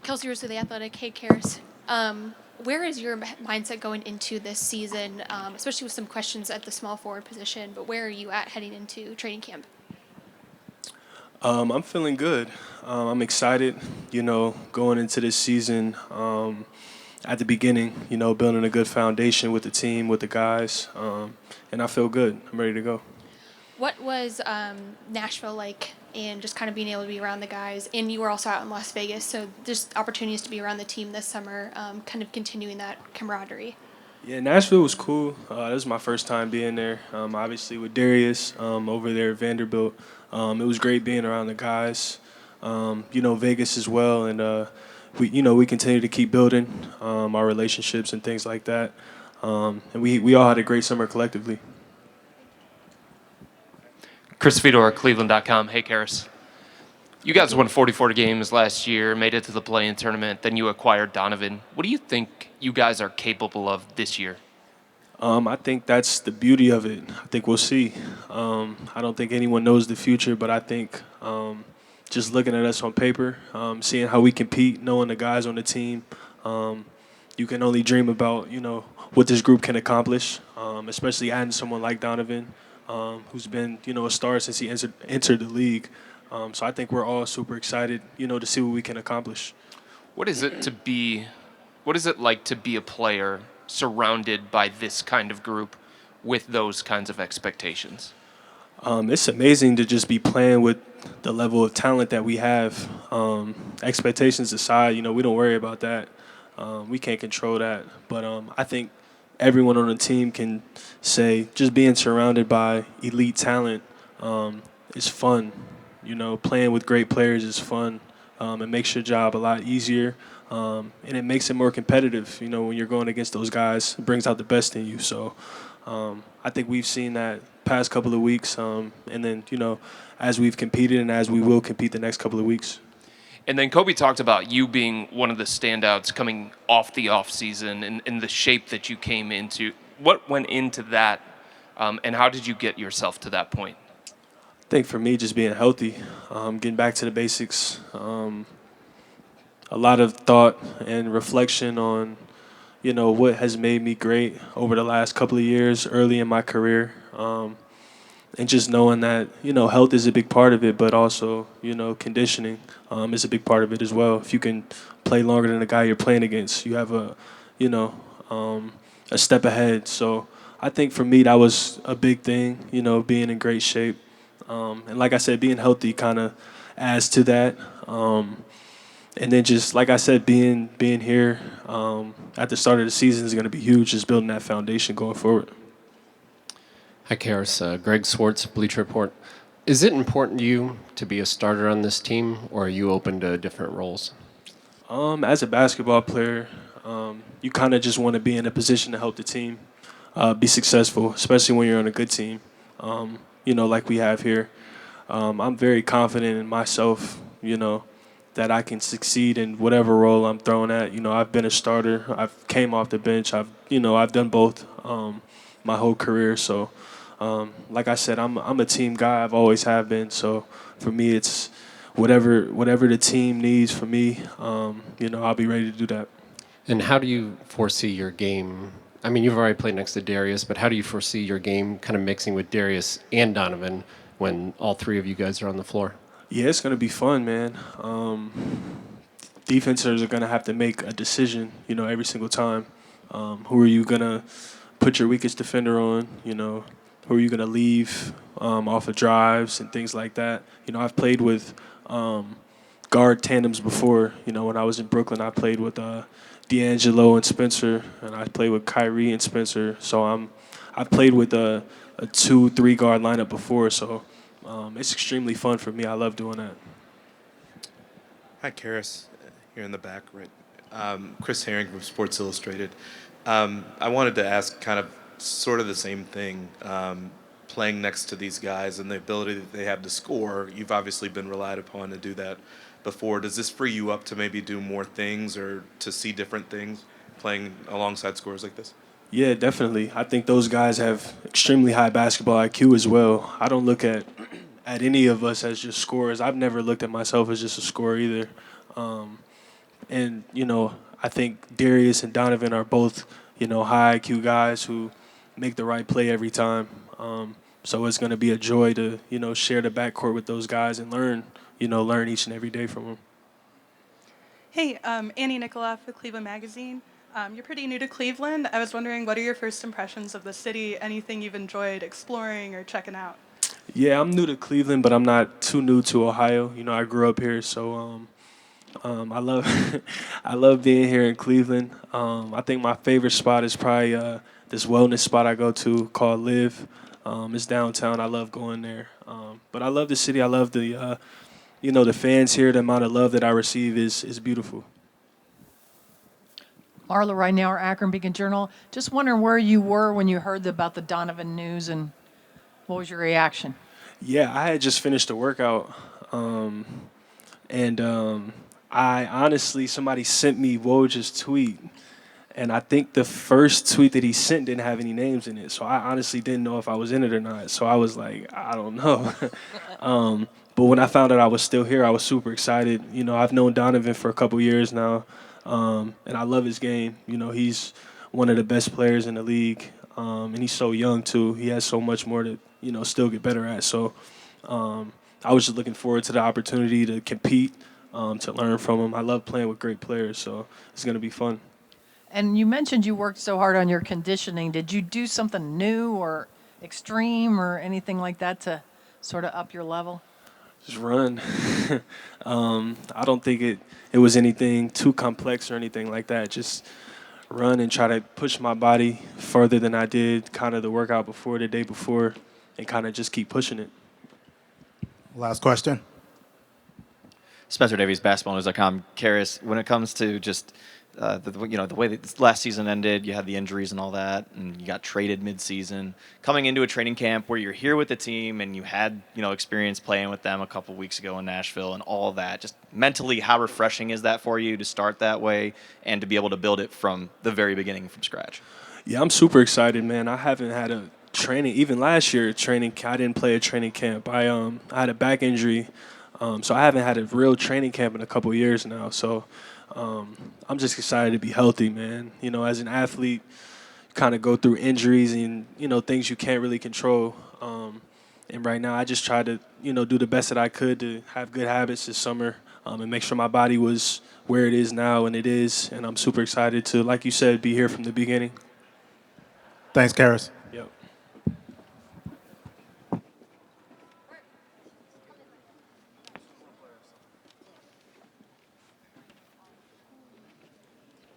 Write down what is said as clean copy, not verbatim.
Kelsey Rose with The Athletic. Hey, Caris. Where is your mindset going into this season, especially with some questions at the small forward position, but where are you at heading into training camp? I'm feeling good. I'm excited, going into this season at the beginning, building a good foundation with the team, with the guys, and I feel good. I'm ready to go. What was Nashville like, and just kind of being able to be around the guys? And you were also out in Las Vegas, so there's opportunities to be around the team this summer, kind of continuing that camaraderie. Yeah, Nashville was cool. This was my first time being there. Obviously with Darius over there at Vanderbilt, it was great being around the guys. Vegas as well, and we continue to keep building our relationships and things like that. And we all had a great summer collectively. Chris Fedor, Cleveland.com. Hey, Karis. You guys won 44 games last year, made it to the play-in tournament, then you acquired Donovan. What do you think you guys are capable of this year? I think that's the beauty of it. I think we'll see. I don't think anyone knows the future, but I think just looking at us on paper, seeing how we compete, knowing the guys on the team, you can only dream about, what this group can accomplish, especially adding someone like Donovan, who's been, a star since he entered the league. So I think we're all super excited, to see what we can accomplish. What is it like to be a player surrounded by this kind of group with those kinds of expectations? It's amazing to just be playing with the level of talent that we have. Expectations aside, we don't worry about that. We can't control that. But I think everyone on the team can say just being surrounded by elite talent is fun. Playing with great players is fun. It makes your job a lot easier, and it makes it more competitive. When you're going against those guys, it brings out the best in you. So I think we've seen that past couple of weeks, and then, as we've competed and as we will compete the next couple of weeks. And then Kobe talked about you being one of the standouts coming off the offseason and the shape that you came into. What went into that, and how did you get yourself to that point? I think for me, just being healthy, getting back to the basics, a lot of thought and reflection on, what has made me great over the last couple of years, early in my career, and just knowing that, health is a big part of it, but also, conditioning is a big part of it as well. If you can play longer than the guy you're playing against, you have a step ahead. So I think for me, that was a big thing, being in great shape. And like I said, being healthy kind of adds to that. And then just, like I said, being here at the start of the season is going to be huge, just building that foundation going forward. Hi, Karis. Greg Swartz, Bleacher Report. Is it important to you to be a starter on this team, or are you open to different roles? As a basketball player, you kind of just want to be in a position to help the team be successful, especially when you're on a good team. Like we have here. I'm very confident in myself, that I can succeed in whatever role I'm thrown at. I've been a starter. I've came off the bench. I've done both my whole career. So, like I said, I'm a team guy. I've always have been. So for me, it's whatever the team needs for me, I'll be ready to do that. And how do you foresee your game? I mean, you've already played next to Darius, but how do you foresee your game kind of mixing with Darius and Donovan when all three of you guys are on the floor? Yeah, it's going to be fun, man. Defenders are going to have to make a decision, every single time. Who are you going to put your weakest defender on? Who are you going to leave off of drives and things like that? I've played with guard tandems before. When I was in Brooklyn, I played with D'Angelo and Spencer, and I played with Kyrie and Spencer. So I've played with a 2-3 guard lineup before. So it's extremely fun for me. I love doing that. Hi, Karis, here in the back, right? Chris Herring from Sports Illustrated. I wanted to ask kind of sort of the same thing. Playing next to these guys and the ability that they have to score, you've obviously been relied upon to do that before. Does this free you up to maybe do more things or to see different things playing alongside scorers like this? Yeah, definitely. I think those guys have extremely high basketball IQ as well. I don't look at any of us as just scorers. I've never looked at myself as just a scorer either. And, I think Darius and Donovan are both, high IQ guys who make the right play every time. So it's going to be a joy to, share the backcourt with those guys and learn each and every day from them. Hey, Annie Nikoloff with Cleveland Magazine. You're pretty new to Cleveland. I was wondering, what are your first impressions of the city? Anything you've enjoyed exploring or checking out? Yeah, I'm new to Cleveland, but I'm not too new to Ohio. I grew up here, so I love I love being here in Cleveland. I think my favorite spot is probably this wellness spot I go to called Live. It's downtown. I love going there. But I love the city. I love the fans here. The amount of love that I receive is beautiful. Marla Reinauer, Akron Beacon Journal. Just wondering where you were when you heard about the Donovan news and what was your reaction? Yeah, I had just finished a workout, and I honestly, somebody sent me Woj's tweet, and I think the first tweet that he sent didn't have any names in it, so I honestly didn't know if I was in it or not. So I was like, I don't know. But when I found out I was still here, I was super excited. I've known Donovan for a couple years now, and I love his game. He's one of the best players in the league, and he's so young too. He has so much more to still get better at. So I was just looking forward to the opportunity to compete, to learn from him. I love playing with great players, so it's going to be fun. And you mentioned you worked so hard on your conditioning. Did you do something new or extreme or anything like that to sort of up your level? Just run. I don't think it was anything too complex or anything like that. Just run and try to push my body further than I did kind of the workout before, the day before, and kind of just keep pushing it. Last question. Spencer Davies, basketballnews.com. Caris, when it comes to just the way that this last season ended, you had the injuries and all that, and you got traded mid-season. Coming into a training camp where you're here with the team and you had experience playing with them a couple weeks ago in Nashville and all that, just mentally, how refreshing is that for you to start that way and to be able to build it from the very beginning from scratch? Yeah, I'm super excited, man. I haven't had a training, even last year, I didn't play a training camp. I had a back injury, so I haven't had a real training camp in a couple years now. So I'm just excited to be healthy, man. As an athlete, you kind of go through injuries and, things you can't really control. And right now I just try to, do the best that I could to have good habits this summer and make sure my body was where it is now, and it is. And I'm super excited to, like you said, be here from the beginning. Thanks, Caris.